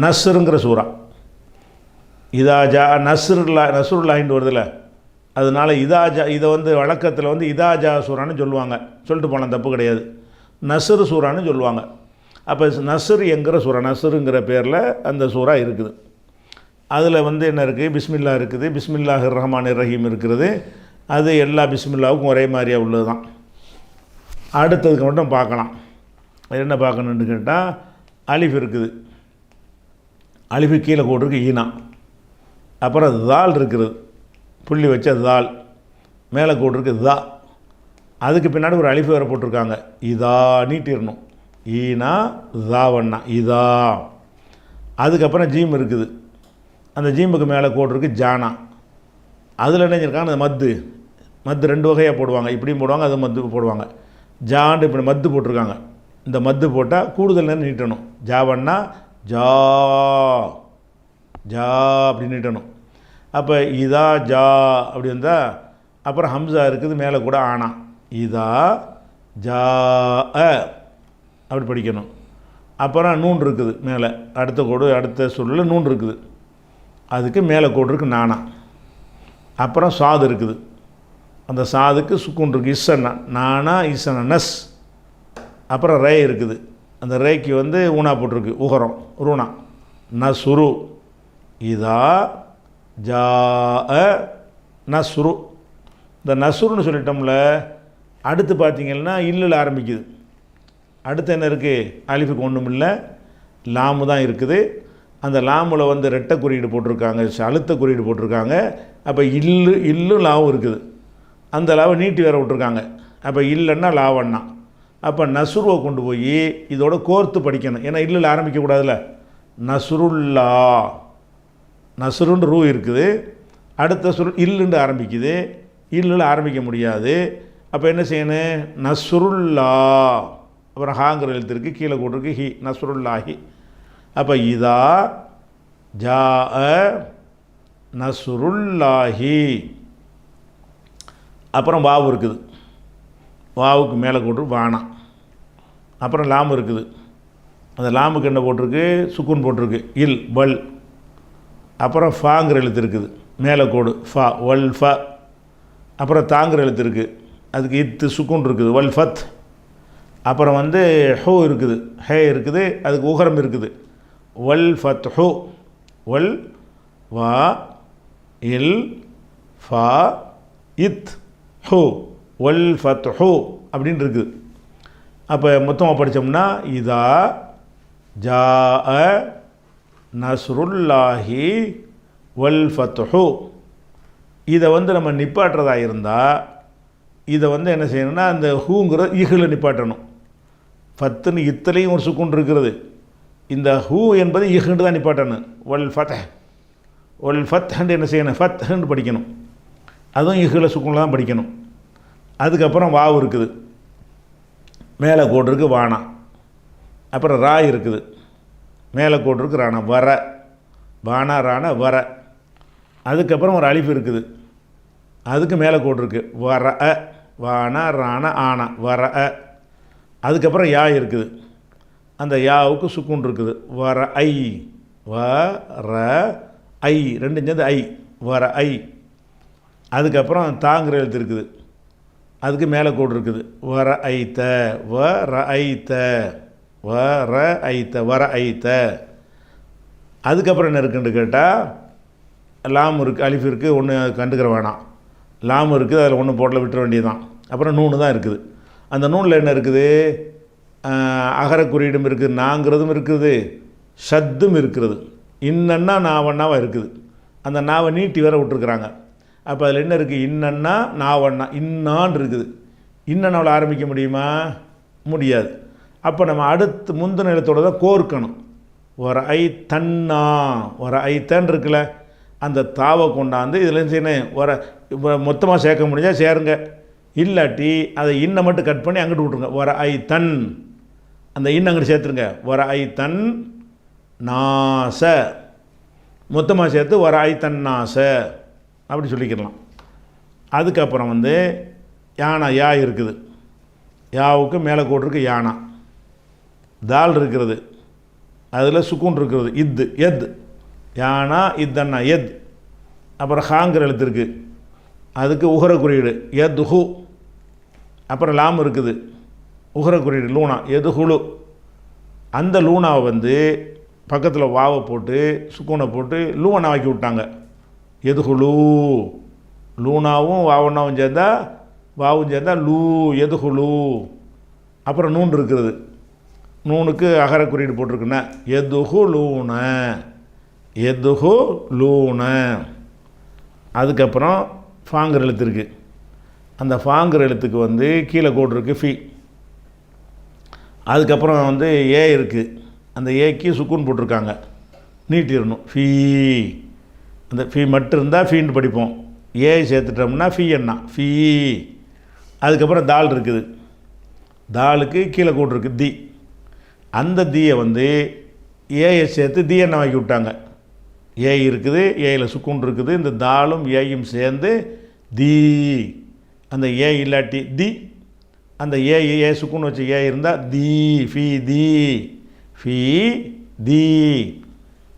நஸ்ருங்கிற சூறா. இதாஜா நஸ்ருல்லாஹின்னு வருதுல்ல, அதனால் இதாஜா இதை வந்து வழக்கத்தில் வந்து இதாஜா சூறான்னு சொல்லுவாங்க. சொல்லிட்டு போனால் தப்பு கிடையாது. நஸ்ரு சூறான்னு சொல்லுவாங்க. அப்போ நஸ்ரு என்கிற சூறா, நஸ்ருங்கிற பேரில் அந்த சூறா இருக்குது. அதில் வந்து என்ன இருக்குது, பிஸ்மில்லா இருக்குது, பிஸ்மில்லாஹிர் ரஹ்மானிர் ரஹீம் இருக்கிறது. அது எல்லா பிஸ்மில்லாவுக்கும் ஒரே மாதிரியாக உள்ளது தான். அடுத்ததுக்கு மட்டும் பார்க்கலாம். என்ன பார்க்கணுன்னு கேட்டால், அலிஃப் இருக்குது, அலிஃபு கீழே போட்டிருக்கு ஈனா. அப்புறம் தால் இருக்கிறது, புள்ளி வச்ச தால், மேலே போட்டிருக்கு தா. அதுக்கு பின்னாடி ஒரு அலிஃபு வேறு போட்டிருக்காங்க, இதா நீட்டிடணும். ஈனா தாவண்ணா இதா. அதுக்கப்புறம் ஜீம் இருக்குது, அந்த ஜீமுக்கு மேலே போட்டிருக்கு ஜானா. அதில் என்ன செஞ்சிருக்காங்க, அந்த மத்து ரெண்டு வகையாக போடுவாங்க, இப்படியும் போடுவாங்க, அது மத்து போடுவாங்க. ஜாண்டு இப்படி மத்து போட்டிருக்காங்க. இந்த மத்து போட்டால் கூடுதல் நேரம் நீட்டணும். ஜாவண்ணா ஜா ஜா அப்படி நீட்டணும். அப்போ இதா ஜா அப்படி வந்தால், அப்புறம் ஹம்சா இருக்குது மேலே கூட ஆனா, இதா ஜா அப்படி படிக்கணும். அப்புறம் நூன் இருக்குது மேலே, அடுத்த சொல்லில் நூன் இருக்குது, அதுக்கு மேலே கோடு இருக்குது நானா. அப்புறம் சாது இருக்குது, அந்த சாதுக்கு சுக்குன் இருக்குது, இஸ்ஸன்னா நானா இஸ்ஸனா நஸ். அப்புறம் ரே இருக்குது, அந்த ரேக்கு வந்து ஊனா போட்டிருக்கு, உகரம் ரூனா. நசுரு இதா ஜா நஸ்ரு. இந்த நசுருன்னு சொல்லிட்டோம்ல. அடுத்து பார்த்திங்கன்னா இல்லில் ஆரம்பிக்குது. அடுத்து என்ன இருக்குது, அலிஃபுக்கு ஒன்றும் இல்லை, லாமு தான் இருக்குது. அந்த லாமில் வந்து ரெட்டை குறியீடு போட்டிருக்காங்க, அழுத்த குறியீடு போட்டிருக்காங்க. அப்போ இல்லும் லாவும் இருக்குது. அந்த லாவை நீட்டி வேற விட்ருக்காங்க. அப்போ இல்லைன்னா லாவண்ணா. அப்போ நசுருவை கொண்டு போய் இதோட கோர்த்து படிக்கணும். ஏன்னா இல்லில் ஆரம்பிக்கக்கூடாதுல்ல. நசுருல்லா, நசுருன்னு ரூ இருக்குது, அடுத்த சுரு இல்லுண்டு ஆரம்பிக்குது, இல்லில் ஆரம்பிக்க முடியாது. அப்போ என்ன செய்யணும், நசுருல்லா. அப்புறம் ஹாங்கிற எழுத்திற்கு கீழே போட்டிருக்கு ஹி, நசுருல்லாஹி. அப்போ இதா ஜா நசுருல்லாஹி. அப்புறம் வாவு இருக்குது, வாவுக்கு மேலே போட்டிருக்கு வானா. அப்புறம் லாம் இருக்குது, அந்த லாமுக்கு என்ன போட்டிருக்கு, சுக்குன் போட்டிருக்கு, இல் வல். அப்புறம் ஃபாங்கிற எழுத்து இருக்குது, மேலே கோடு ஃபா வல் ஃப. அப்புறம் தாங்கிற எழுத்து இருக்குது, அதுக்கு இத்து சுக்குன் இருக்குது, வல் ஃபத். அப்புறம் வந்து ஹூ இருக்குது, ஹே இருக்குது, அதுக்கு உகரம் இருக்குது, வல் ஃபத் ஹூ. வல் வா இல் ஃபா இத் ஹூ, வல் ஃபத் ஹூ அப்படின்னு இருக்குது. அப்போ மொத்தமாக படித்தோம்னா இதா ஜா நஸ்ருல்லாஹி வல் ஃபத்ஹு. இதை வந்து நம்ம நிப்பாட்டுறதா இருந்தால் இதை வந்து என்ன செய்யணும்னா, அந்த ஹூங்கிற இஹில் நிப்பாட்டணும். ஃபத்துன்னு இத்தலையும் ஒரு சுக்குன் இருக்கிறது, இந்த ஹூ என்பது இஹுண்டு தான் நிப்பாட்டணும். வல் ஃபத்ஹண்டு என்ன செய்யணும், ஃபத்ஹண்டு படிக்கணும், அதுவும் இஹில் சுக்குனில் தான் படிக்கணும். அதுக்கப்புறம் வாவு இருக்குது, மேலே கோடு இருக்குது வானா. அப்புறம் ரா இருக்குது, மேலே கோடு இருக்குது ரானா, வர வானா ரானா வர. அதுக்கப்புறம் ஒரு அலிஃப் இருக்குது, அதுக்கு மேலே கோடு இருக்குது, வர வானா ரானா ஆனா வர. அதுக்கப்புறம் யா இருக்குது, அந்த யாவுக்கு சுக்குன் இருக்குது, வர ஐ வர ஐ, ரெண்டும் சேர்ந்து ஐ வர ஐ. அதுக்கப்புறம் தாங்கிற எழுத்து இருக்குது, அதுக்கு மேலே கோடு இருக்குது, வர ஐத்த வர ஐத்த வர ஐத்த வர ஐத்த. அதுக்கப்புறம் என்ன இருக்குன்னு கேட்டால், லாம் இருக்குது, அலிஃப் இருக்குது, ஒன்று கண்டுக்கிற வேணாம். லாம் இருக்குது, அதில் ஒன்று போட்டில் விட்டுற வேண்டியதுதான். அப்புறம் நூனு தான் இருக்குது. அந்த நூனில் என்ன இருக்குது, அகர குறியீடும் இருக்குது, நாங்கிறதும் இருக்குது, ஷத்தும் இருக்கிறது, இன்னன்னா நாவண்ணாவாக இருக்குது. அந்த நாவை நீட்டி வேற விட்டுருக்குறாங்க. அப்போ அதில் என்ன இருக்குது, இன்னன்னா நாவண்ணா, இன்னான் இருக்குது. இன்னன்னாவில் ஆரம்பிக்க முடியுமா, முடியாது. அப்போ நம்ம அடுத்து முந்தின எழுத்தோடு தான் கோர்க்கணும். ஒரு ஐ தன்னா, ஒரு ஐ தன் இருக்குல்ல, அந்த தாவை கொண்டாந்து இதில் செய்யணும். மொத்தமாக சேர்க்க முடிஞ்சால் சேருங்க, இல்லாட்டி அதை இன்னை மட்டும் கட் பண்ணி அங்கிட்டு விட்ருங்க. வர ஐ தன், அந்த இன்ன அங்கிட்டு சேர்த்துருங்க. வர ஐ தன் நாச, மொத்தமாக சேர்த்து வர ஐ தன் நாச அப்படி சொல்லிக்கலாம். அதுக்கப்புறம் வந்து யானா, யா இருக்குது, யாவுக்கு மேலே கோடு இருக்குது யானா. தால் இருக்கிறது, அதில் சுக்கூன் இருக்கிறது. இத்து எத் யானா இத்தன்னா எத். அப்புறம் ஹாங்கிற எழுத்து இருக்குது, அதுக்கு உகர குறியீடு எத் ஹு. அப்புறம் லாம் இருக்குது, உகர குறியீடு லூனா எது ஹுலு. அந்த லூனாவை வந்து பக்கத்தில் வாவை போட்டு சுக்கூனை போட்டு லூவனை ஆக்கி விட்டாங்க. எது ஹுலு. லூனாவும் வாவனாவும் சேர்ந்தா வாவும் சேர்ந்தா லூ எது ஹுலு. அப்புறம் நூன் இருக்கிறது, நூனுக்கு அகர குறியீடு போட்டிருக்குன்னா எதுஹு லூன எதுஹு லூன. அதுக்கப்புறம் ஃபாங்கிற எழுத்து இருக்குது, அந்த ஃபாங்கிற எழுத்துக்கு வந்து கீழே கோடு இருக்குது ஃபி. அதுக்கப்புறம் வந்து ஏ இருக்குது, அந்த ஏக்கு சுக்கூன் போட்டிருக்காங்க, நீட்டிடணும் ஃபீ. அந்த ஃபீ மட்டும் இருந்தால் ஃபீன்னு படிப்போம், ஏ சேர்த்துட்டோம்னா ஃபீ என்ன ஃபீ. அதுக்கப்புறம் தால் இருக்குது, தாலுக்கு கீழே கோடு இருக்குது தி. அந்த தீயை வந்து ஏயை சேர்த்து தி என்ன வாக்கி விட்டாங்க. ஏ இருக்குது, ஏயில் சுக்கூன் இருக்குது, இந்த தாலும் ஏயும் சேர்ந்து தி. அந்த ஏ இல்லாட்டி தி, அந்த ஏ சுக்கூன் வச்சு ஏ இருந்தால் தி ஃபி தி ஃபி தி.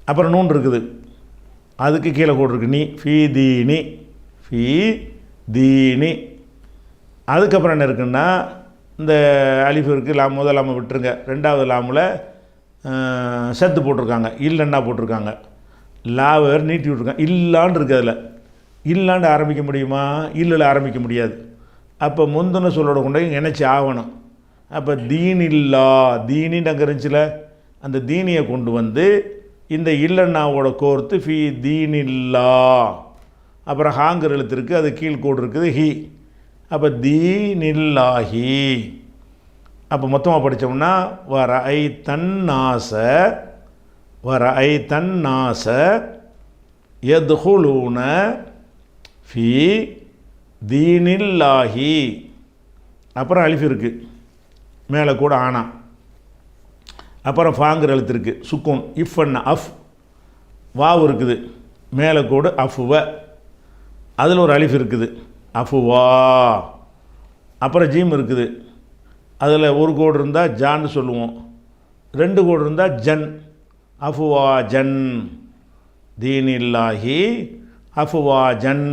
அப்புறம் நூன் இருக்குது, அதுக்கு கீழே கோடு இருக்குது நீ ஃபி தீனி ஃபி தீனி. அதுக்கப்புறம் என்ன இருக்குன்னா இந்த அலிஃப் இருக்குது, லாம் முதல் லாமை விட்டுருங்க, ரெண்டாவது லாமில் சத்து போட்டிருக்காங்க, இல்லைன்னா போட்டிருக்காங்க, லாவை நீட்டி விட்ருக்காங்க, இல்லான்னு இருக்குது. அதில் இல்லாண்டு ஆரம்பிக்க முடியுமா? இல்லையில் ஆரம்பிக்க முடியாது. அப்போ முந்தின சொல்லோட கொண்டு நினச்சி ஆகணும். அப்போ தீன் இல்லா தீனின்னு அங்கே இருந்துச்சுல, அந்த தீனியை கொண்டு வந்து இந்த இல்லைன்னாவோட கோர்த்து ஃபி தீன் இல்லா. அப்புறம் ஹாங்கர் எழுத்து இருக்குது, அது கீழ்கோடு இருக்குது ஹி. அப்போ தீனில்லாஹி. அப்போ மொத்தமாக படித்தோம்னா வர ஐ தன்னாச வர ஐ தன்னாச யத்ஹுலூன ஃபி தீனில்லாஹி. அப்புறம் அலிஃப் இருக்குது, மேலே கூட ஆனா. அப்புறம் ஃபாங்கிற எழுத்து இருக்குது, சுக்கூன் இஃப் அண்ணா அஃப். வாவ் இருக்குது, மேலே கோடு அஃப்வ, அதில் ஒரு அலிஃப் இருக்குது அஃபுவா. அப்புறம் ஜீம் இருக்குது, அதில் ஒரு கோடு இருந்தால் ஜான்னு சொல்லுவோம், ரெண்டு கோடு இருந்தால் ஜன் அஃபுவா ஜன். தீனில்லாஹி அஃபுவா ஜன்.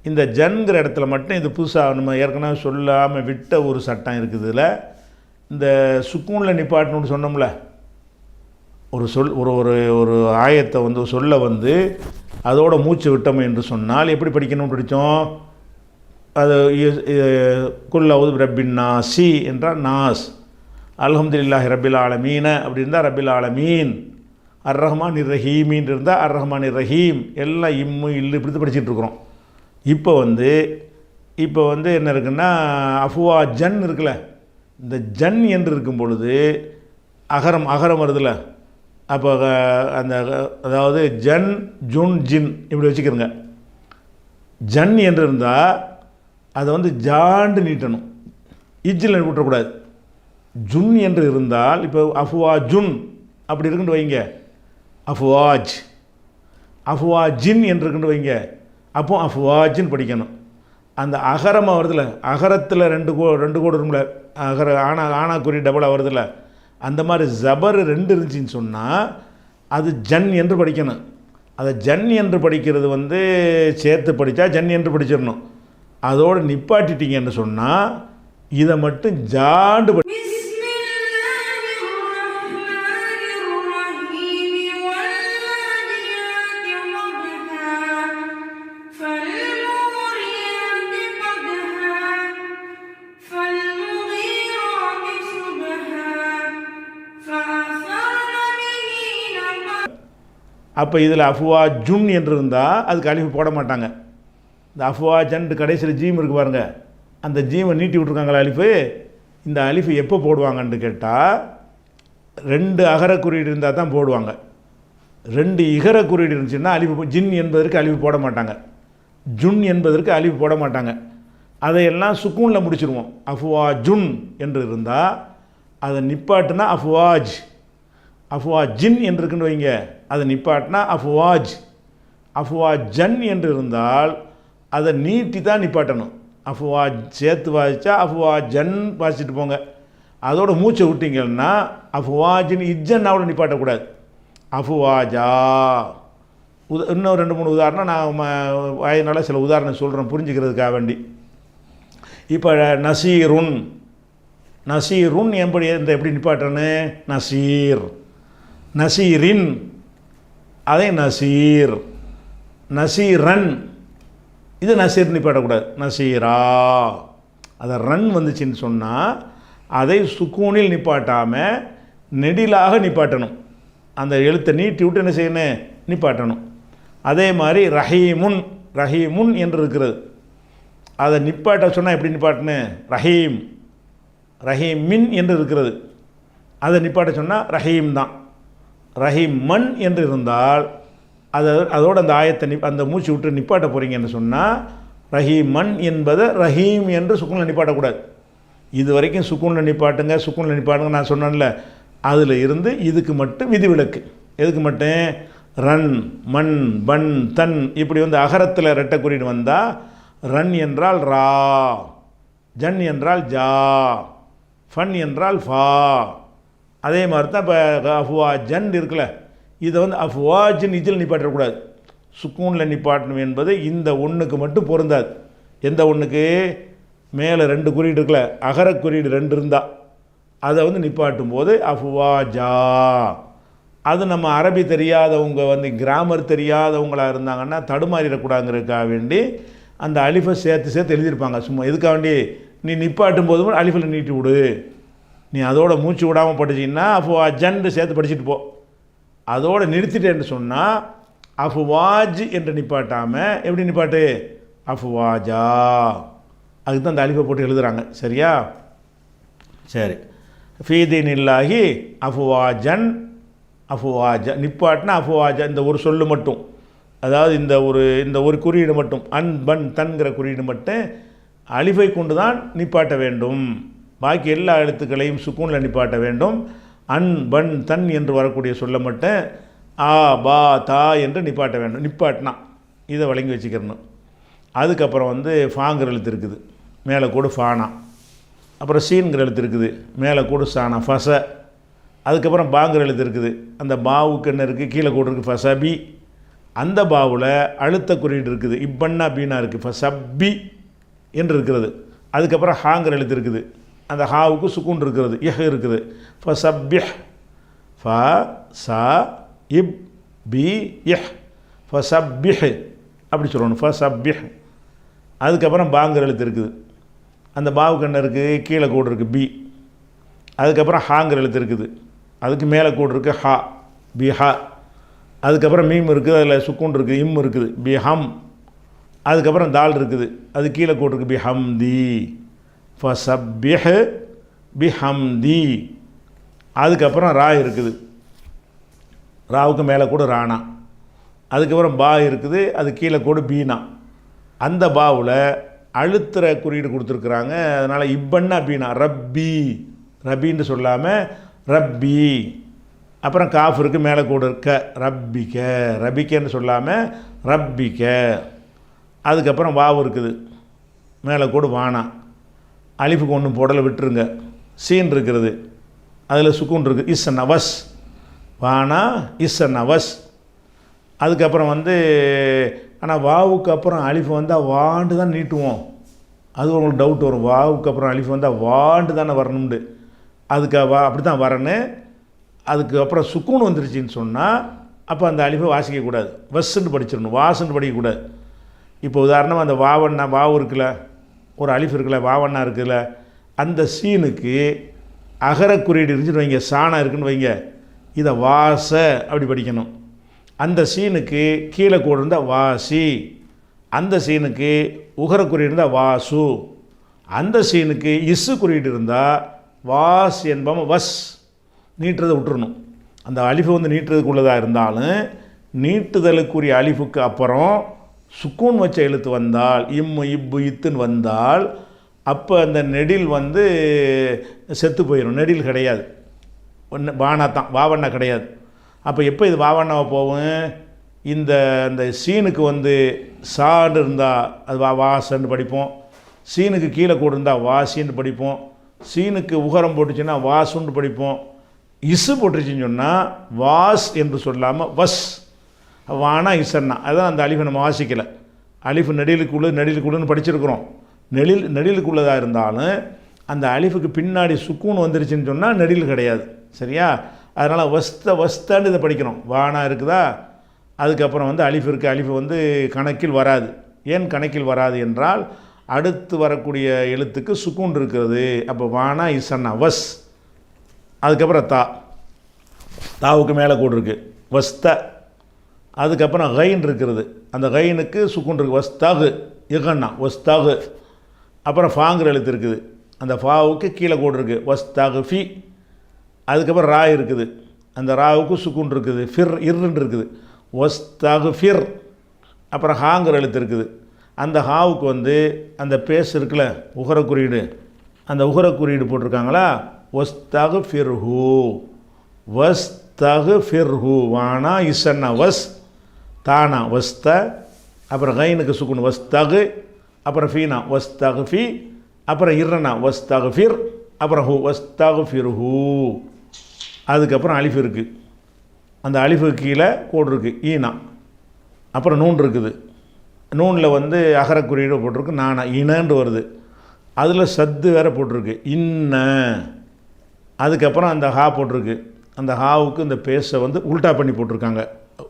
இந்த ஜன்கிற இடத்துல மட்டும் இது புதுசாக நம்ம ஏற்கனவே சொல்லாமல் விட்ட ஒரு சட்டம் இருக்குது. இதில் இந்த சுக்கூனில் நிப்பாட்டணும்னு சொன்னோம்ல, ஒரு சொல் ஒரு ஒரு ஒரு ஆயத்தை வந்து சொல்ல வந்து அதோட மூச்சு விட்டோம் என்று சொன்னால் எப்படி படிக்கணும்னு படித்தோம்? அது குல்லவுது ரப்பின் நாசி என்றால் நாஸ், அல்ஹம்துலில்லாஹி ரப்பில் ஆலமீன அப்படி இருந்தால் ரப்பில் ஆலமீன், அர் ரஹ்மான் இர் ரஹீமின் இருந்தால் அர் ரஹ்மான் இர் ரஹீம். எல்லாம் இம்மு இல்லு இப்படி படிச்சுட்ருக்குறோம். இப்போ வந்து என்ன இருக்குன்னா அஃபுவா ஜன் இருக்குல்ல, இந்த ஜன் என்று இருக்கும் பொழுது அகரம் வருதுல்ல. அப்போ அந்த அதாவது ஜன் ஜுன் ஜின் இப்படி வச்சுக்கிறோங்க. ஜன் என்று இருந்தால் அதை வந்து ஜாண்டு நீட்டணும், இஜ்ஜில் விட்டுறக்கூடாது. ஜுன் என்று இருந்தால் இப்போ அஃபுவா ஜுன் அப்படி இருக்குன்னு வைங்க, அஃபுவாஜ். அஃபுவா ஜின் என்று இருக்குன்னு வைங்க, அப்போ அஃபுவாஜின்னு படிக்கணும். அந்த அகரமாக வருதுல்ல, அகரத்தில் ரெண்டு கோடு இருக்கும்ல, அகர ஆனா குறி டபுளாக வருதுல்ல, அந்த மாதிரி ஜபர் ரெண்டு இருந்துச்சின்னு சொன்னால் அது ஜன் என்று படிக்கணும். அதை ஜன் என்று படிக்கிறது வந்து சேர்த்து படித்தா ஜன் என்று படிச்சிடணும். அதோடு நிப்பாட்டிட்டீங்கன்னு சொன்னால் இதை மட்டும் ஜாண்டு அப்போ இதில் அஃபுவா ஜுன் என்று இருந்தால் அதுக்கு அலிஃபு போட மாட்டாங்க. இந்த அஃபுவா ஜன்ட்டு கடைசியில் ஜீம் இருக்குது பாருங்கள், அந்த ஜீமை நீட்டி விட்ருக்காங்களா அலிஃபு. இந்த அலிஃபு எப்போ போடுவாங்கன்னு கேட்டால் ரெண்டு அகர குறியீடு இருந்தால் தான் போடுவாங்க. ரெண்டு இகர குறியீடு இருந்துச்சுன்னா அலிஃபு ஜின் என்பதற்கு அலிஃபு போட மாட்டாங்க, ஜுன் என்பதற்கு அலிஃபு போட மாட்டாங்க. அதையெல்லாம் சுக்கூனில் முடிச்சிருவோம். அஃபுவா ஜுன் என்று இருந்தால் அதை நிப்பாட்டுனா அஃபுவாஜ். அஃபுவா ஜின் என்று இருக்குன்னு வைங்க, அதை நிப்பாட்டினா அஃபுவாஜ். அஃபுவா ஜன் என்று இருந்தால் அதை நீட்டி தான் நிப்பாட்டணும். அஃபுவா சேர்த்து வாசித்தா அஃபுவா ஜன் வாசிச்சுட்டு போங்க. அதோட மூச்சை விட்டீங்கன்னா அஃப்வாஜின்னு இஜ்ஜன்னாவோட நிப்பாட்டக்கூடாது. அஃப்வாஜா. இன்னும் 2-3 உதாரணம் நான் வாயினால் சில உதாரணம் சொல்கிறேன் புரிஞ்சுக்கிறதுக்காக வேண்டி. இப்போ நசீருன், நசீருன் எப்படி நிப்பாட்டன்னு, நசீர். நசீரின் அதே நசீர். நசீரன் இது நசீர் நிப்பாட்டக்கூடாது. நசீரா. அதை ரன் வந்துச்சுன்னு சொன்னால் அதை சுக்கூனில் நிப்பாட்டாமல் நெடிலாக நிப்பாட்டணும். அந்த எழுத்தை நீட்டி விட்டு என்ன செய்யணும், நிப்பாட்டணும். அதே மாதிரி ரஹீமுன், ரஹீமுன் என்று இருக்கிறது. அதை நிப்பாட்ட சொன்னால் எப்படி நிப்பாட்டணும், ரஹீம். ரஹீமின் என்று இருக்கிறது, அதை நிப்பாட்ட சொன்னால் ரஹீம் தான். ரஹீம் மண் என்று இருந்தால் அதோடு அந்த ஆயத்தை அந்த மூச்சு விட்டு நிப்பாட்ட போகிறீங்கன்னு சொன்னால் ரஹீம் மண் என்பதை ரஹீம் என்று சுக்கூனில் நிப்பாட்டக்கூடாது. இது வரைக்கும் சுக்கூனில் நிப்பாட்டுங்க, சுக்கூனில் நிப்பாட்டுங்க நான் சொன்னேன்ல, அதில் இருந்து இதுக்கு மட்டும் விதிவிலக்கு. எதுக்கு மட்டும், ரன், மண், பன், தன் இப்படி வந்து அகரத்தில் ரெட்டை குறியீடு வந்தால் ரன் என்றால் ரா, ஜன் என்றால் ஜா, ஃபன் என்றால் ஃபா. அதே மாதிரி தான் இப்போ அஃப்வா ஜன் இருக்குல்ல, இதை வந்து அஃப்வாஜின் இதில் நிப்பாட்டக்கூடாது, சுக்கூனில் நிப்பாட்டணும் என்பது இந்த ஒன்றுக்கு மட்டும் பொருந்தாது. எந்த ஒன்றுக்கு, மேலே 2 குறியீடு இருக்குல்ல, அகர குறியீடு 2 இருந்தால் அதை வந்து நிப்பாட்டும் போது அஃப்வாஜா. அது நம்ம அரபி தெரியாதவங்க வந்து கிராமர் தெரியாதவங்களாக இருந்தாங்கன்னா தடுமாறிடக்கூடாதுங்கிறதுக்காக வேண்டி அந்த அலிஃபை சேர்த்து எழுதியிருப்பாங்க. சும்மா எதுக்காக வேண்டி, நீ நிப்பாட்டும் போது அலிஃபில் நீட்டி விடு, நீ அதோட மூச்சு விடாமல் படிச்சிங்கன்னா அஃப்வாஜன்னு சேர்த்து படிச்சுட்டு போ. அதோடு நிறுத்திட்டேன்னு சொன்னால் அஃப்வாஜ் என்று நிப்பாட்டாமல் எப்படி நிப்பாட்டு, அஃப்வாஜா. அதுக்கு தான் அந்த அலிஃபை போட்டு எழுதுகிறாங்க. சரியா? சரி. ஃபீதீன் இல்லாஹி அஃப்வாஜன், அஃப்வாஜா நிப்பாட்டினா அஃப்வாஜா இந்த ஒரு சொல்லு மட்டும், அதாவது இந்த ஒரு குறியீடு மட்டும், அன் பன் தன்கிற குறியீடு மட்டும் அலிஃபை கொண்டு தான் நிப்பாட்ட வேண்டும். பாக்கி எல்லா எழுத்துக்களையும் சுக்கூனில் நிப்பாட்ட வேண்டும். அன் பன் தன் என்று வரக்கூடிய சொல்ல மட்டும் ஆ பா தா என்று நிப்பாட்ட வேண்டும். நிப்பாட்டினா இதை வழங்கி வச்சுக்கிறணும். அதுக்கப்புறம் வந்து ஃபாங்கிற எழுத்து இருக்குது, மேலே கூட ஃபானா. அப்புறம் சீன்கிற எழுத்து இருக்குது, மேலே கூட சானா, ஃபச. அதுக்கப்புறம் பாங்கிற எழுத்து இருக்குது, அந்த பாவுக்கு என்ன இருக்குது, கீழே கூட இருக்குது ஃபசபி. அந்த பாவில் அழுத்த குறியீடு இருக்குது, இப்பன்னா பீனா இருக்குது, ஃபசப்பி என்று இருக்கிறது. அதுக்கப்புறம் ஹாங்கிற எழுத்து இருக்குது, அந்த ஹாவுக்கு சுக்கூன் இருக்கிறது, இஹ் இருக்குது, ஃபசப்பிஹ். ஃப ச இப் பி இஹ், ஃபசப்பிஹ் அப்படி சொல்லணும், ஃபசப்பிஹ். அதுக்கப்புறம் பாங்கிற எழுத்து இருக்குது, அந்த பாவுக்கு என்ன இருக்குது, கீழே கோடு இருக்குது பி. அதுக்கப்புறம் ஹாங்கிற எழுத்து இருக்குது, அதுக்கு மேலே கோடு இருக்குது ஹா, பி ஹா. அதுக்கப்புறம் மீம் இருக்குது, அதில் சுக்கூன் இருக்குது, இம் இருக்குது, பி ஹம். அதுக்கப்புறம் தால் இருக்குது, அது கீழே கோடு இருக்குது, பி ஹம்தி. ஃபசப்பிஹ் பி ஹம்தி. அதுக்கப்புறம் ரா இருக்குது, ராவுக்கு மேலே கூட ராணா. அதுக்கப்புறம் பா இருக்குது, அது கீழே கூட பீனா. அந்த பாவில் அழுத்துற குறியீடு கொடுத்துருக்குறாங்க, அதனால் இப்பன்னா பீனா, ரப்பி, ரப்பின்னு சொல்லாமல் ரப்பி. அப்புறம் காஃப் இருக்குது, மேலே கூட இருக்க ரப்பிக்க, ரபிக்கன்னு சொல்லாமல் ரப்பிக்க. அதுக்கப்புறம் வாவு இருக்குது, மேலே கூட வானா, அலிஃபுக்கு ஒன்றும் போடலை விட்டுருங்க. சீன் இருக்கிறது, அதில் சுக்கூன் இருக்குது, இஸ் நவஸ், வானா இஸ் நவஸ். அதுக்கப்புறம் வந்து ஆனால் வாவுக்கு அப்புறம் அலிஃபு வந்தால் வாண்டு தான் நீட்டுவோம். அது உங்களுக்கு டவுட் வரும், வாவுக்கு அப்புறம் அலிஃபு வந்தால் வாண்டு தானே வரணும்னு. அதுக்கு அப்படி தான் வரணும். அதுக்கப்புறம் சுக்கூன் வந்துருச்சின்னு சொன்னால் அப்போ அந்த அலிஃபை வாசிக்கக்கூடாது, வஸ்ன்னு படிச்சிடணும், வாசுன்னு படிக்கக்கூடாது. இப்போ உதாரணமாக அந்த வாவண்ணா, வாவு இருக்குல்ல, ஒரு அலிஃப் இருக்குல்ல, வாவண்ணா இருக்குல்ல, அந்த சீனுக்கு அகர குறியீடு இருந்துச்சுன்னு வைங்க, சாணா இருக்குன்னு வைங்க, இதை வாச அப்படி படிக்கணும். அந்த சீனுக்கு கீழே கோடு இருந்தால் வாசி, அந்த சீனுக்கு உகர குறியீடு இருந்தால் வாசு, அந்த சீனுக்கு இசு குறியீடு இருந்தால் வாஸ் என்பாமல் வஸ், நீட்டுறதை விட்டுறணும். அந்த அலிஃபு வந்து நீட்டுறதுக்குள்ளதாக இருந்தாலும் நீட்டுதலுக்குரிய அலிஃபுக்கு அப்புறம் சுக்கூன் வச்ச எழுத்து வந்தால், இம்மு இப்பு இத்துன்னு வந்தால் அப்போ அந்த நெடில் வந்து செத்து போயிடும், நெடில் கிடையாது, ஒன்று வானா தான், வாவண்ணா கிடையாது. அப்போ எப்போ இது வாவண்ணாவை போகும், இந்த சீனுக்கு வந்து சான்னு இருந்தால் அது வாசன்னு படிப்போம், சீனுக்கு கீழே கூட இருந்தால் வாசின்னு படிப்போம், சீனுக்கு உகரம் போட்டுச்சுன்னா வாசுன்னு படிப்போம். இசு போட்டுருச்சுன்னு சொன்னால் வாஸ் என்று சொல்லாமல் வஸ், வானா இசன்னா. அதுதான் அந்த அலிஃபை நம்ம வாசிக்கலை. அலிஃபு நெடிலுக்குள்ளன்னு படிச்சிருக்கிறோம். நெடிலுக்குள்ளதாக இருந்தாலும் அந்த அலிஃபுக்கு பின்னாடி சுக்கூன் வந்துருச்சுன்னு சொன்னால் நெடில் கிடையாது. சரியா? அதனால் வஸ்தான்னு இதை படிக்கணும். வானா இருக்குதா, அதுக்கப்புறம் வந்து அலிஃப் இருக்குது. அலிஃபு வந்து கணக்கில் வராது. ஏன் கணக்கில் வராது என்றால் அடுத்து வரக்கூடிய எழுத்துக்கு சுக்கூன் இருக்கிறது. அப்போ வானா இசன்னா வஸ். அதுக்கப்புறம் தாவுக்கு மேலே கூட இருக்குது வஸ்த. அதுக்கப்புறம் கைன் இருக்கிறது. அந்த கைனுக்கு சுக்கூன் இருக்குது. வஸ்தாகு இகன்னா வஸ்தாகு. அப்புறம் ஃபாங்கிற எழுத்து இருக்குது. அந்த ஃபாவுக்கு கீழே கூட இருக்குது வஸ்தாகு ஃபி. அதுக்கப்புறம் ரா இருக்குது. அந்த ராவுக்கு சுக்கூன் இருக்குது. இர்ன்னு இருக்குது வஸ்தாகு ஃபிர். அப்புறம் ஹாங்கிற எழுத்து இருக்குது. அந்த ஹாவுக்கு வந்து அந்த பேஸ் இருக்குல்ல உகர குறியீடு, அந்த உகர குறியீடு போட்டிருக்காங்களா வஸ்தாகு ஃபிர்ஹூ. வஸ்தாகு ஃபிர்ஹூ. வானா இசன்னா வஸ், தானா வஸ்த. அப்புறம் கைனுக்கு சுக்குன் வஸ்தாகு. அப்புறம் ஃபீனா வஸ்தாகு ஃபி. அப்புறம் இர்ரனா வஸ்தாகு ஃபிர். அப்புறம் ஹூ வஸ்தாகு ஃபிர்ஹூ. அதுக்கப்புறம் அலிஃப் இருக்குது. அந்த அலிஃபுக்கு கீழே கோடு இருக்குது ஈனா. அப்புறம் நூன் இருக்குது. நூனில் வந்து அகர குறியீடு போட்டிருக்கு நானா இனன்று வருது. அதில் சத்து வேறு போட்டிருக்கு இன்ன. அதுக்கப்புறம் அந்த ஹா போட்டிருக்கு. அந்த ஹாவுக்கு இந்த பேஸை வந்து உல்ட்டா பண்ணி போட்டிருக்காங்க.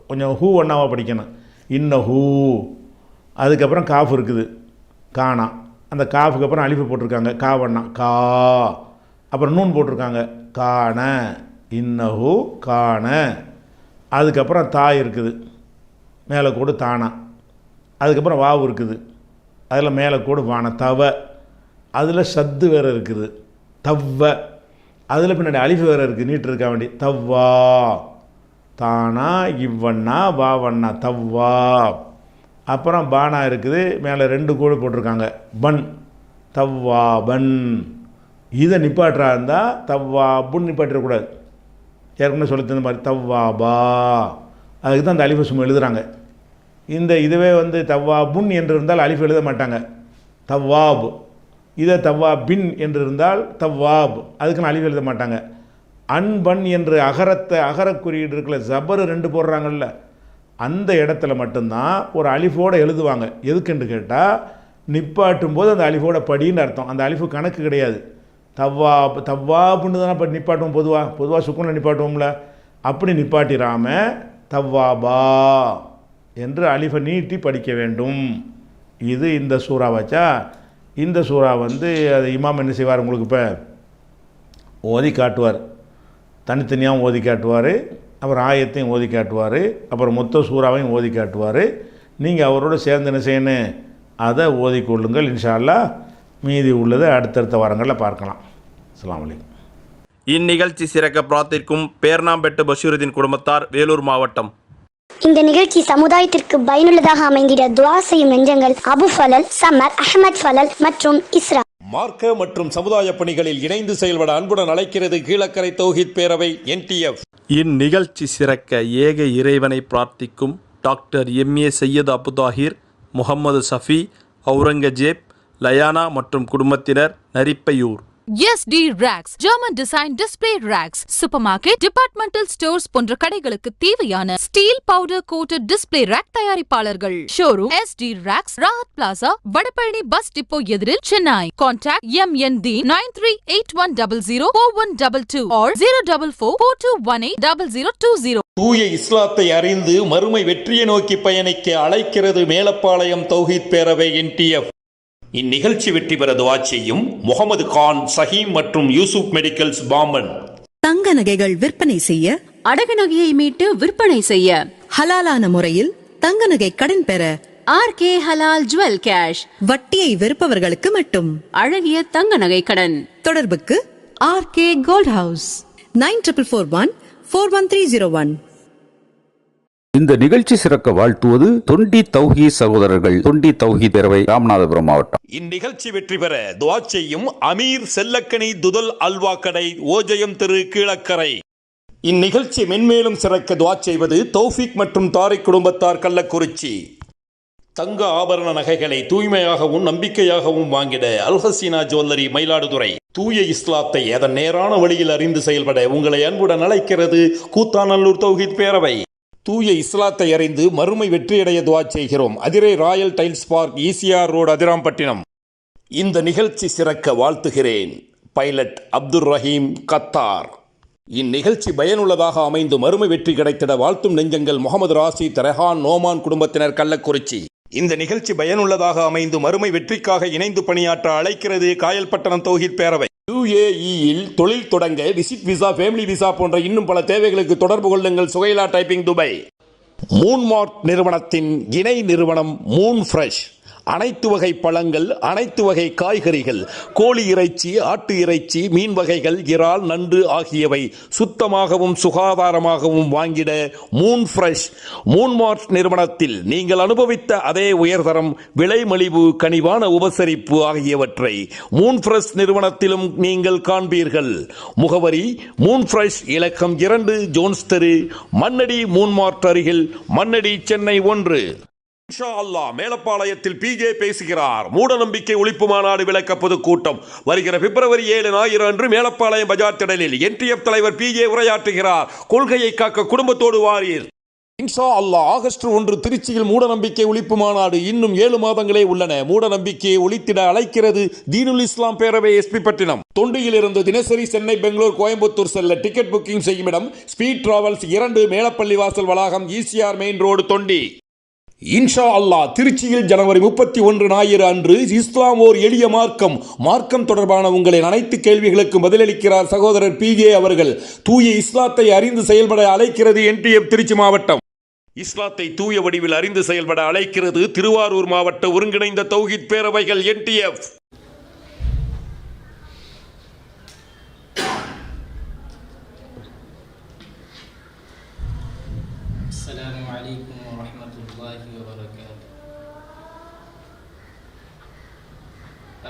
கொஞ்சம் ஹூ ஒன்றாவாக படிக்கணும். இன்ன ஹூ. அதுக்கப்புறம் காஃப் இருக்குது கானா. அந்த காஃபுக்கு அப்புறம் அலிஃபு போட்டிருக்காங்க காவண்ணா கா. அப்புறம் நூன் போட்டிருக்காங்க காண இன்னஹூ காண. அதுக்கப்புறம் தாய் இருக்குது மேலே கோடு தானா. அதுக்கப்புறம் வாவு இருக்குது. அதில் மேலே கோடு வான தவ. அதில் சத்து வேறு இருக்குது தவ்வ. அதில் பின்னாடி அலிஃபு வேறு இருக்குது நீட்டு இருக்க வேண்டி தவ்வா. தானா இவ்வண்ணா வாவண்ணா தவ்வா. அப்புறம் பானா இருக்குது. மேலே 2 கோடு போட்டிருக்காங்க பன் தவ்வா பன். இதை நிப்பாட்டுறா இருந்தால் தவ்வா புன் நிப்பாட்டிடக்கூடாது. ஏற்கனவே சொல்லி தந்த மாதிரி தவ்வா பா. அதுக்கு தான் அந்த அலிஃபு சும்மா எழுதுகிறாங்க. இதுவே வந்து தவ்வா புன் என்று இருந்தால் அலிஃபு எழுத மாட்டாங்க தவ்வாப். இதை தவ்வா பின் என்று இருந்தால் தவ்வாப், அதுக்குன்னு அலிஃபு எழுத மாட்டாங்க. அன்பன் என்று அகர குறியீடு இருக்குல்ல ஜபரு 2 போடுறாங்கல்ல, அந்த இடத்துல மட்டும்தான் ஒரு அலிஃபோடு எழுதுவாங்க. எதுக்குன்னு கேட்டால் நிப்பாட்டும் போது அந்த அலிஃபோட படின்னு அர்த்தம். அந்த அலிஃபு கணக்கு கிடையாது. தவ்வாப்புன்னு தானே இப்போ நிப்பாட்டுவோம். பொதுவாக சுக்குனில் நிப்பாட்டுவோம்ல, அப்படி நிப்பாட்டிடாமல் தவ்வாபா என்று அலிஃபை நீட்டி படிக்க வேண்டும். இது இந்த சூறா வச்சா. இந்த சூறா வந்து அது இமாம் என்ன செய்வார், உங்களுக்கு இப்போ ஓதி காட்டுவார். தனித்தனியாகவும் ஓதி காட்டுவார். அப்புறம் ஆயத்தையும் ஓதி காட்டுவார். அப்புறம் மொத்த சூறாவையும் ஓதி காட்டுவார். நீங்கள் அவரோட சேர்ந்து என்ன செய்யணும், அதை ஓதிக்கொள்ளுங்கள். இன்ஷா அல்லாஹ் மீதி உள்ளதை அடுத்தடுத்த வாரங்களில் பார்க்கலாம். அஸ்ஸலாமு அலைக்கும். இந்நிகழ்ச்சி சிறக்க பிரார்த்திக்கும் பேர்ணாம்பெட்டு பஷீருதீன் குடும்பத்தார், வேலூர் மாவட்டம். இந்த நிகழ்ச்சி சமுதாயத்திற்கு பயனுள்ளதாக அமைந்திட துஆ செய்யும் நெஞ்சங்கள் அபு ஃபலல், சமர், அஹமத் ஃபலல் மற்றும் இஸ்ரா. மார்க்க மற்றும் சமுதாய பணிகளில் இணைந்து செயல்பட அன்புடன் அழைக்கிறது கீழக்கரை தௌஹீத் பேரவை NTF. இந்நிகழ்ச்சி சிறக்க ஏக இறைவனை பிரார்த்திக்கும் டாக்டர் MA சையது அபுதாஹிர், முகமது சஃபி, அவுரங்கஜேப், லயானா மற்றும் குடும்பத்தினர், Narippaiyur. SD Racks, German Design Display Racks, Supermarket, Departmental Stores போன்ற கடைகளுக்கு தேவையான steel powder coated display rack தயாரிப்பாளர்கள். Showroom SD Racks, Rahat plaza, Vadapalani bus depot எதிரில், சென்னை. Contact MND 9381004122 or 04442180020. தூய இஸ்லாத்தை அறிந்து மறுமை வெற்றியை நோக்கி பயணிக்க அழைக்கிறது மேலப்பாளையம் தௌஹீத் பேரவை NTF. இந்நிகழ்ச்சி வெற்றி பெற துஆ செய்யும் முகமது கான், சஹீம் மற்றும் யூசுப் மெடிக்கல்ஸ், பாம்பன். தங்க நகைகள் விற்பனை செய்ய, அடகு நகையை மீட்டு விற்பனை செய்ய, ஹலாலான முறையில் தங்க நகை கடன் பெற RK ஹலால் ஜுவல் கேஷ். வட்டியை வெறுப்பவர்களுக்கு மட்டும் அழகிய தங்க நகை கடன். தொடர்புக்கு RK கோல்ட் ஹவுஸ் 9441411301. இந்த நிகழ்ச்சி சிறக்க வாழ்த்துவது தொண்டி தௌஹீத் சகோதரர்கள், தொண்டி தௌஹீத் பேரவை, ராமநாதபுரம் மாவட்டம். இந்நிகழ்ச்சி வெற்றி பெற துஆ செய்யும் அமீர் செல்லக்கனி துதல் அல்வா கடை, ஓஜயம் தெரு, கீழக்கரை. இந்நிகழ்ச்சி மென்மேலும் சிறக்க துஆ செய்வது தௌஃபிக் மற்றும் தாரிக் குடும்பத்தார், கள்ளக்குறிச்சி. தங்க ஆபரண நகைகளை தூய்மையாகவும் நம்பிக்கையாகவும் வாங்கிட அல்ஹசீனா ஜுவல்லரி மயிலாடுதுறை. தூய இஸ்லாத்தை அதன் நேரான வழியில் அறிந்து செயல்பட உங்களை அன்புடன் அழைக்கிறது கூத்தாநல்லூர் தௌஹீத் பேரவை. தூய இஸ்லாத்தை அறிந்து மறுமை வெற்றியடைய துஆ செய்கிறோம். Adirai Royal tiles park, ECR road, Adirampattinam. இந்த நிகழ்ச்சி சிறக்க வாழ்த்துகிறேன். Pilot Abdul Rahim, Qatar. இந்நிகழ்ச்சி பயனுள்ளதாக அமைந்து மறுமை வெற்றி கிடைத்திட வாழ்த்தும் நெஞ்சங்கள் முகமது ராசித், ரெஹான், நோமான் குடும்பத்தினர், கள்ளக்குறிச்சி. இந்த நிகழ்ச்சி பயனுள்ளதாக அமைந்து மறுமை வெற்றிக்காக இணைந்து பணியாற்ற அழைக்கிறது காயல்பட்டணம் தௌஹீத் பேரவை. UAE-யில் தொழில் தொடங்க விசிட் விசா, ஃபேமிலி விசா போன்ற இன்னும் பல தேவைகளுக்கு தொடர்பு கொள்ளுங்கள். சுகைலா டைப்பிங், துபாய். மூன்மார்ட் நிறுவனத்தின் இணை நிறுவனம் மூன் ஃப்ரெஷ். அனைத்து வகை பழங்கள், அனைத்து வகை காய்கறிகள், கோழி இறைச்சி, ஆட்டு இறைச்சி, மீன் வகைகள், இறால், நண்டு ஆகியவை சுத்தமாகவும் சுகாதாரமாகவும் வாங்கிட மூன் ஃப்ரெஷ். மூன்மார்ட் நிறுவனத்தில் நீங்கள் அனுபவித்த அதே உயர்தரம், விலை மலிவு, கனிவான உபசரிப்பு ஆகியவற்றை மூன் ஃப்ரெஷ் நிறுவனத்திலும் நீங்கள் காண்பீர்கள். முகவரி மூன் ஃப்ரெஷ், இலக்கம் 2, ஜோன்ஸ் தெரு, மண்ணடி, மூன்மார்ட் அருகில், மண்ணடி, சென்னை 1. இன்ஷா அல்லாஹ் மேலப்பாளையத்தில் PJ பேசுகிறார். மூட நம்பிக்கை ஒழிப்பு மாநாடு விளக்க பொதுக்கூட்டம் வருகிற பிப்ரவரி 7 ஞாயிறு அன்று மேலப்பாளையம் பஜார் திடலில் NTF தலைவர் PJ உரையாற்றுகிறார். கொள்கையை காக்க குடும்பத்தோடு வாரீர். இன்ஷா அல்லாஹ். ஆகஸ்ட் 1 திருச்சியில் மூட நம்பிக்கை ஒழிப்பு மாநாடு. இன்னும் 7 மாதங்களே உள்ளன. மூட நம்பிக்கையை ஒழித்திட அழைக்கிறது தீனுல் இஸ்லாம் பேரவை, SP பட்டினம். தொண்டியிலிருந்து தினசரி சென்னை, பெங்களூர், கோயம்புத்தூர் செல்ல டிக்கெட் புக்கிங் செய்யும் இடம் ஸ்பீட் டிராவல்ஸ் 2, மேலப்பள்ளி வாசல் வளாகம், ECR மெயின் ரோடு, தொண்டி. இன்ஷா அல்லாஹ். திருச்சியில் ஜனவரி 31 ஞாயிறு அன்று இஸ்லாம் ஓர் எளிய மார்க்கம். மார்க்கம் தொடர்பான உங்களின் அனைத்து கேள்விகளுக்கும் பதிலளிக்கிறார் சகோதரர் PJ அவர்கள். தூய இஸ்லாத்தை அறிந்து செயல்பட அழைக்கிறது NTF திருச்சி மாவட்டம். இஸ்லாத்தை தூய வடிவில் அறிந்து செயல்பட அழைக்கிறது திருவாரூர் மாவட்ட ஒருங்கிணைந்த தௌஹீத் பேரவைகள் NTF. السلام عليكم ورحمة الله وبركاته.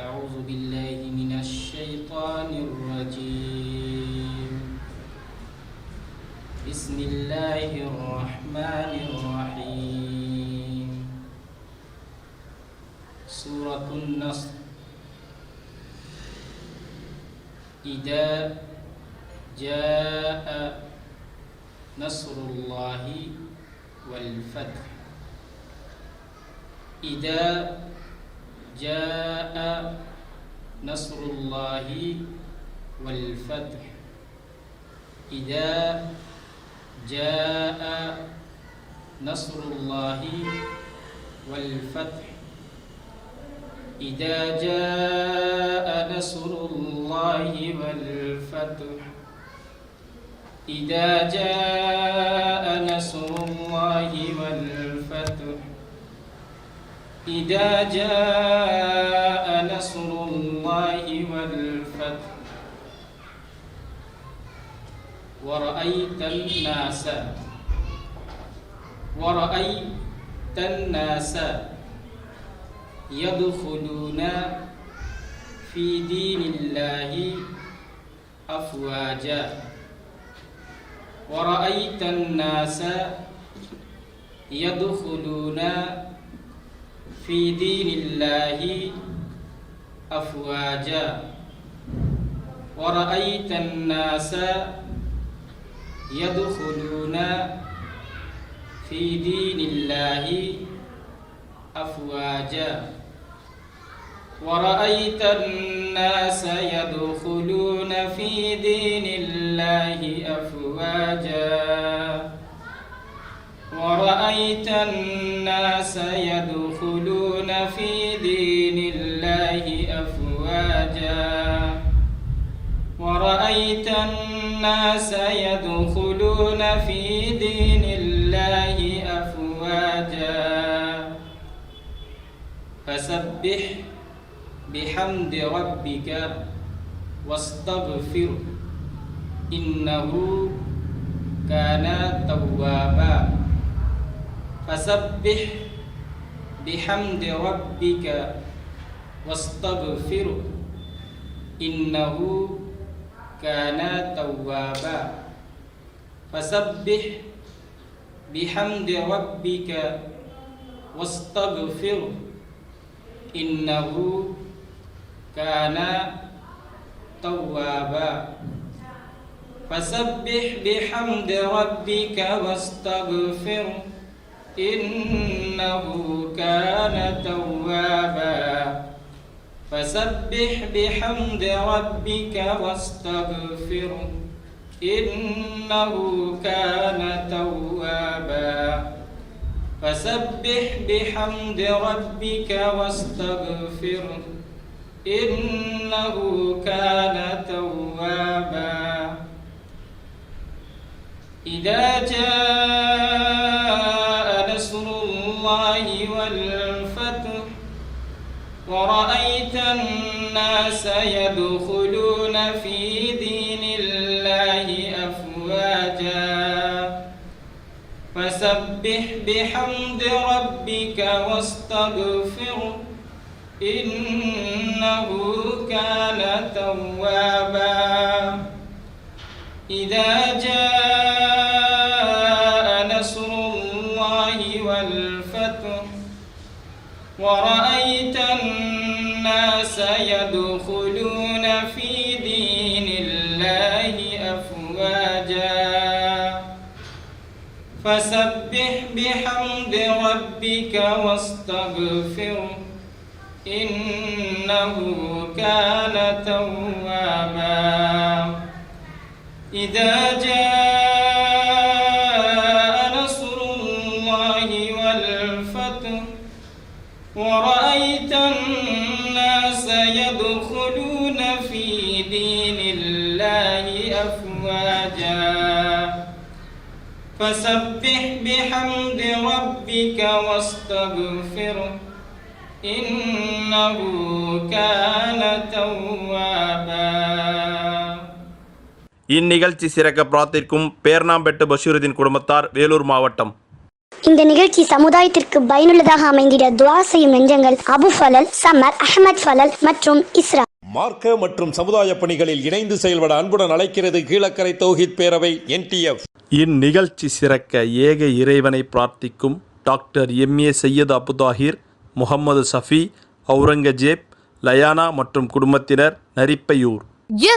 أعوذ بالله من الشيطان الرجيم. بسم الله الرحمن الرحيم. سورة النصر. إذا جاء نصر الله والفتح. إذا جاء نصر الله والفتح. إذا جاء نصر الله والفتح. إذا جاء نصر الله والفتح. إذا جاء نصر الله والفتح. إذا جاء نصر الله والفتح. ورأيت الناس يدخلون في دين الله أفواجا. ورأيت الناس يدخلون في دين الله أفواجا. ورأيت الناس يدخلون في دين الله أفواجا. ورأيت الناس يدخلون في دين الله أفواجا. ورأيت الناس يدخلون في دين الله أفواجا. ورأيت الناس يدخلون في دين الله أفواجا. فسبح بحمد ربك واستغفر إنه كان توابا. فسبح بحمد ربك واستغفر إنه كان توابا. فسبح بحمد ربك واستغفره إنه كان توابا فسبح بحمد ربك واستغفره إنه كان توابا فسبح بحمد ربك واستغفره إنه كان توابا فسبح بحمد ربك واستغفره إنه كان توابا إذا جاء نصر الله والفتح ورأيت الناس يدخلون في دين الله أفواجا فسبح بحمد ربك واستغفره إنه كان توابا إذا جاء نصر الله والفتح ورأيت الناس يدخلون في دين الله أفواجا فسبح بحمد ربك واستغفره إنه كان توابا إذا جاء نصر الله والفتح ورأيت الناس يدخلون في دين الله أفواجا فسبح بحمد ربك واستغفره إنه كان توابا. இந்நிகழ்ச்சி சிறக்க பிரார்த்திக்கும் பேர்ணாம்பெட்டு பஷீருதீன் குடும்பத்தார், வேலூர் மாவட்டம். இந்த நிகழ்ச்சி சமுதாயத்திற்கு பயனுள்ளதாக அமைந்திட துஆ செய்யும் நெஞ்சங்கள் அபு ஃபலல், சமர், அஹமத் ஃபலல் மற்றும் இஸ்ரா. மார்க்க மற்றும் சமுதாய பணிகளில் இணைந்து செயல்பட அன்புடன் அழைக்கிறது கீழக்கரை தௌஹீத் பேரவை NTF. இந்நிகழ்ச்சி சிறக்க ஏக இறைவனை பிரார்த்திக்கும் டாக்டர் MA சையத் அபுதாஹிர், முகமது சஃபி, அவுரங்கஜேப், லயானா மற்றும் குடும்பத்தினர், Narippaiyur.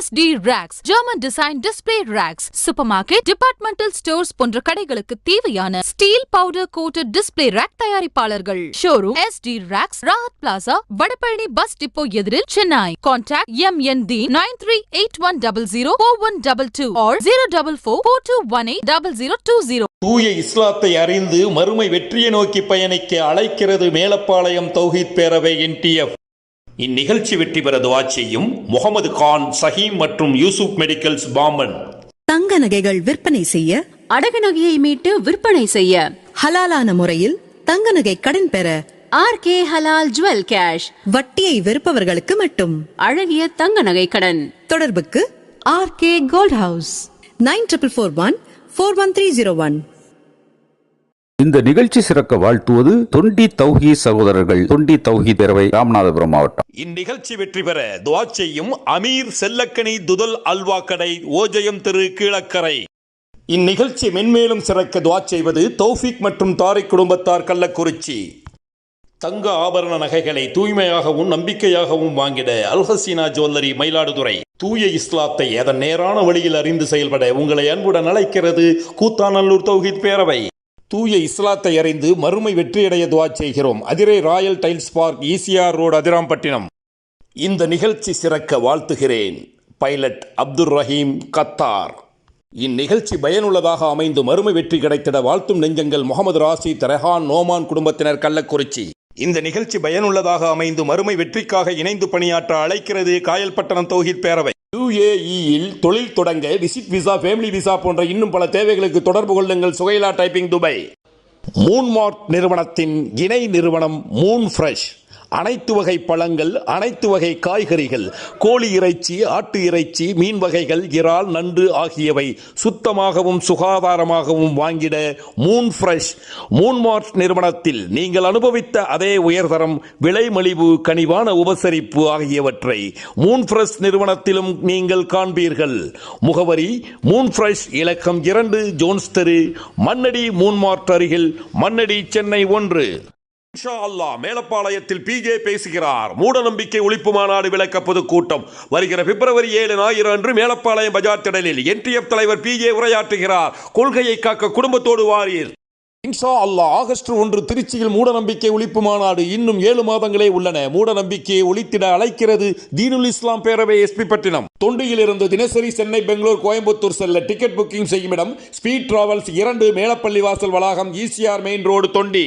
SD Racks, German Design Display Racks, Supermarket, Departmental Stores போன்ற கடைகளுக்கு தேவையான steel powder coated display rack தயாரிப்பாளர்கள். Showroom SD Racks, Rahat plaza, Vadapalani bus depot எதிரில், சென்னை. Contact MND 9381004122 or 04442180020. தூய இஸ்லாத்தை அறிந்து மறுமை வெற்றியை நோக்கி பயணிக்க அழைக்கிறது மேலப்பாளையம் தௌஹீத் பேரவை NTF. இந்நிகழ்ச்சி வெற்றி பெற துஆ செய்யும் முகமது கான் சஹீம் மற்றும் யூசுப் மெடிக்கல்ஸ் பாம்பன். தங்க நகைகள் விற்பனை செய்ய, அடகு நகையை மீட்டு விற்பனை செய்ய, ஹலாலான முறையில் தங்க நகை கடன் பெற RK ஹலால் ஜுவல் கேஷ். வட்டியை வெறுப்பவர்களுக்கு மட்டும். அழகிய தங்க நகை கடன். தொடர்புக்கு RK Gold House 9441411301. இந்த நிகழ்ச்சி சிறக்க வாழ்த்துவது தொண்டி தௌஹீத் சகோதரர்கள், தொண்டி தௌஹீத் பேரவை, ராமநாதபுரம் மாவட்டம். இந்நிகழ்ச்சி வெற்றி பெற துஆ செய்யும் அமீர் செல்லக்கனி துதல் அல்வா கடை, ஓஜயம் திரு, கீழக்கரை. இந்நிகழ்ச்சி மென்மேலும் சிறக்க துஆ செய்வது தௌஃபிக் மற்றும் தாரிக் குடும்பத்தார், கள்ளக்குறிச்சி. தங்க ஆபரண நகைகளை தூய்மையாகவும் நம்பிக்கையாகவும் வாங்கிட அல்ஹசீனா ஜுவல்லரி, மயிலாடுதுறை. தூய இஸ்லாத்தை அதன் நேரான வழியில் அறிந்து செயல்பட உங்களை அன்புடன் அழைக்கிறது கூத்தாநல்லூர் தௌஹீத் பேரவை. தூய இஸ்லாத்தை அறிந்து மறுமை வெற்றியடைய துஆ செய்கிறோம். Adirai Royal tiles park, ECR road, Adirampattinam. இந்த நிகழ்ச்சி சிறக்க வாழ்த்துகிறேன் பைலட் அப்துல் ரஹீம், கத்தார். இந்நிகழ்ச்சி பயனுள்ளதாக அமைந்து மறுமை வெற்றி கிடைத்திட வாழ்த்தும் நெஞ்சங்கள் முகமது ராசித், ரெஹான், நோமான் குடும்பத்தினர், கள்ளக்குறிச்சி. இந்த நிகழ்ச்சி பயனுள்ளதாக அமைந்து மறுமை வெற்றிக்காக இணைந்து பணியாற்ற அழைக்கிறது காயல்பட்டணம் தௌஹீத் பேரவை. UAE-யில் தொழில் தொடங்க விசிட் விசா, ஃபேமிலி விசா போன்ற இன்னும் பல தேவைகளுக்கு தொடர்பு கொள்ளுங்கள். சுகைலா டைப்பிங், துபாய். மூன்மார்ட் நிறுவனத்தின் இணை நிறுவனம் மூன் ஃப்ரெஷ். அனைத்து வகை பழங்கள், அனைத்து வகை காய்கறிகள், கோழி இறைச்சி, ஆட்டு இறைச்சி, மீன் வகைகள், இறால், நண்டு ஆகியவை சுத்தமாகவும் சுகாதாரமாகவும் வாங்கிட மூன் ஃப்ரெஷ். மூன்மார்ட் நிறுவனத்தில் நீங்கள் அனுபவித்த அதே உயர்தரம், விலை மலிவு, கனிவான உபசரிப்பு ஆகியவற்றை மூன் ஃப்ரெஷ் நிறுவனத்திலும் நீங்கள் காண்பீர்கள். முகவரி மூன் ஃப்ரெஷ், இலக்கம் 2, ஜோன்ஸ் தெரு, மண்ணடி, மூன்மார்ட் அருகில், மண்ணடி, சென்னை 1. இன்ஷா அல்லாஹ் மேலப்பாளையத்தில் பிஜே பேசுகிறார். மூடநம்பிக்கை ஒழிப்பு மாநாடு விளக்க பொதுக்கூட்டம் வருகிற பிப்ரவரி 7 ஞாயிறு அன்று மேலப்பாளையம் பஜார் திடலில் என்டிஎஃப் தலைவர் பிஜே உரையாற்றுகிறார். கொள்கையை காக்க குடும்பத்தோடு வாரீர். இன்ஷா அல்லாஹ் ஆகஸ்ட் 1 திருச்சியில் மூடநம்பிக்கை ஒழிப்பு மாநாடு. இன்னும் 7 மாதங்களே உள்ளன. மூடநம்பிக்கையை ஒழித்திட அழைக்கிறது தீனுல் இஸ்லாம் பேரவை எஸ்பி பட்டினம். தொண்டியிலிருந்து தினசரி சென்னை, பெங்களூர், கோயம்புத்தூர் செல்ல டிக்கெட் புக்கிங் செய்யும் இடம் ஸ்பீட் டிராவல்ஸ் 2, மேலப்பள்ளி வாசல் வளாகம், ஈசிஆர் மெயின் ரோடு, தொண்டி.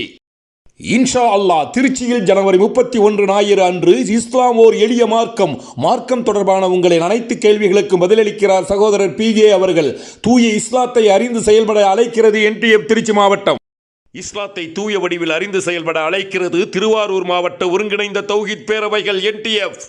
இன்ஷா அல்லாஹ் திருச்சியில் ஜனவரி 31 ஞாயிறு அன்று இஸ்லாம் ஓர் எளிய மார்க்கம் தொடர்பான உங்களின் அனைத்து கேள்விகளுக்கும் பதிலளிக்கிறார் சகோதரர் பிஜே அவர்கள். தூய இஸ்லாத்தை அறிந்து செயல்பட அழைக்கிறது என்டிஎஃப் திருச்சி மாவட்டம். இஸ்லாத்தை தூய வடிவில் அறிந்து செயல்பட அழைக்கிறது திருவாரூர் மாவட்ட ஒருங்கிணைந்த தௌஹீத் பேரவைகள் என்டிஎஃப்.